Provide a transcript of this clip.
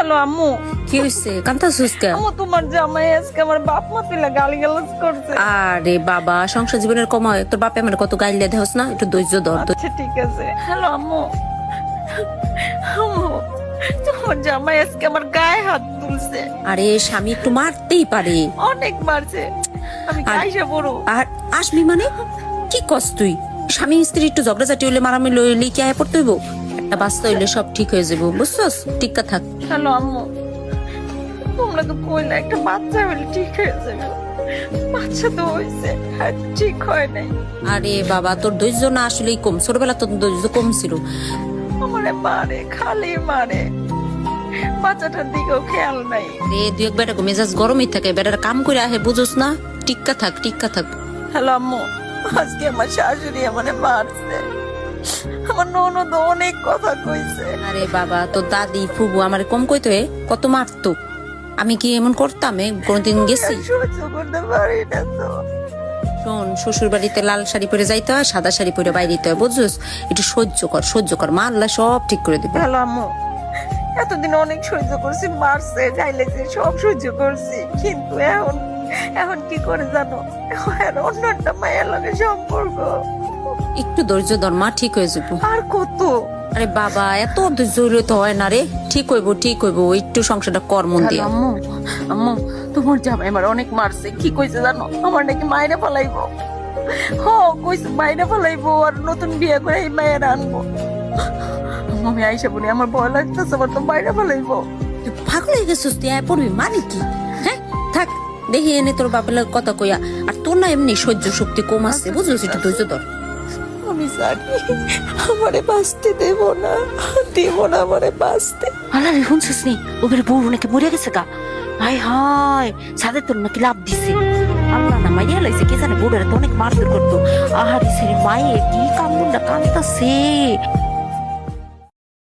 Hello আম্মু। কি হইছে কান্তাছিস কে? আম্মু তোমার জামাই আজকে আমার বাপ মা তুইলা গালিগালাজ করছে। আরে বাবা, সংসার জীবনের কমায় তোর বাপে আমার কত গাইলে দেহস না, একটু ধৈর্য ধর। আচ্ছা ঠিক আছে। হ্যালো আম্মু। আম্মু তোমার জামাই আজকে আমার গায়ে হাত তুলছে। আরে স্বামী একটু মারতেই পারে, অনেক মারছে। আমি আর- কাইসা বড়। আর আসবি মানে কি কস তুই? স্বামী স্ত্রী একটু ঝগড়াঝাটি হইলে মারামি লইলে কি আয় পড়তে হইব? একটা বাচ্চা হইলে সব ঠিক হয়ে যাবো, বুঝছস? টিক্কা থাক। হ্যালো আম্মু, তোমরা তো কইলা একটা বাচ্চা হলে ঠিক হয়ে যাবে। বাচ্চা তো হইছে, আর ঠিক হয় নাই। আরে বাবা, তোর ধৈর্য না আসলেই কম, ছোটবেলা তোর ধৈর্য কম ছিল। আমারে মারে, খালি মারে, বাচ্চাটার দিকেও খেয়াল নাই। রে দুই এক বেটা মেজাজ গরমই থাকে, বেটার কাম করে আহে, বুঝোস না? টিক্কা থাক, টিক্কা থাক। হ্যালো আম্মু, আজকে আমার শাশুড়ি আমারে মারছে। আমার ননদ অনেক কথা কইছে। আরে বাবা, তোর দাদি ফুবু আমার কম কইতো কত মারতো, আমি কি এমন করতাম? কোনদিন গেছি? সহ্য করতে পারি না তো। শোন, শ্বশুর বাড়িতে লাল শাড়ি পরে যাইতে হয়, সাদা শাড়ি পরে বাইরে দিতে হয়, বুঝছিস? একটু সহ্য কর, সহ্য কর, মা আল্লাহ সব ঠিক করে দিবে। হ্যালো আম্মু, এতদিন অনেক সহ্য করছি, মারছে গাইলেছে সব সহ্য করছি, কিন্তু এখন এখন কি করে জানো? এখন অন্য একটা মায়ের লগে সম্পর্ক। একটু ধৈর্য ধর মা, ঠিক হয়ে যাবো। আর কত? আরে বাবা, এত ধৈর্য হইলে তো হয় না রে। ঠিক হইব, ঠিক হইব, একটু সংসারটা কর মন দিয়ে। আম্মু, আম্মু তোমার জামাই আমার অনেক মারছে। কি কইছে জানো? আমার নাকি মাইরে ফেলাইবো। হ, কইছে মাইরে ফেলাইবো, আর নতুন বিয়ে করে এই মায়ের আনবো। আম্মু, আমি আইসা বলি আমার ভয় লাগতেছে, আমার তো মাইরে ফেলাইবো। তুই পাগল হয়ে গেছিস, তুই আয় পড়বি মানে কি? হ্যাঁ থাক, দেখি এনে তোর বাপের লাগে কথা কইয়া। আর তোর না এমনি সহ্য শক্তি কম আছে, বুঝলিস? একটু ধৈর্য ধর। আমি জানি আমারে বাঁচতে দেব না, দেব না আমারে বাঁচতে। আল্লাহ রে, শুনছিস নি ওদের বউ নাকি মরে গেছে গা? হাই হাই, সাদের তোর নাকি লাভ দিছে। আল্লাহ না মাইয়া লাইছে, কে জানে বউরা তো অনেক মারধর করতো। আহারে সে মায়ে কি কান্দুনটা কান্দাছে।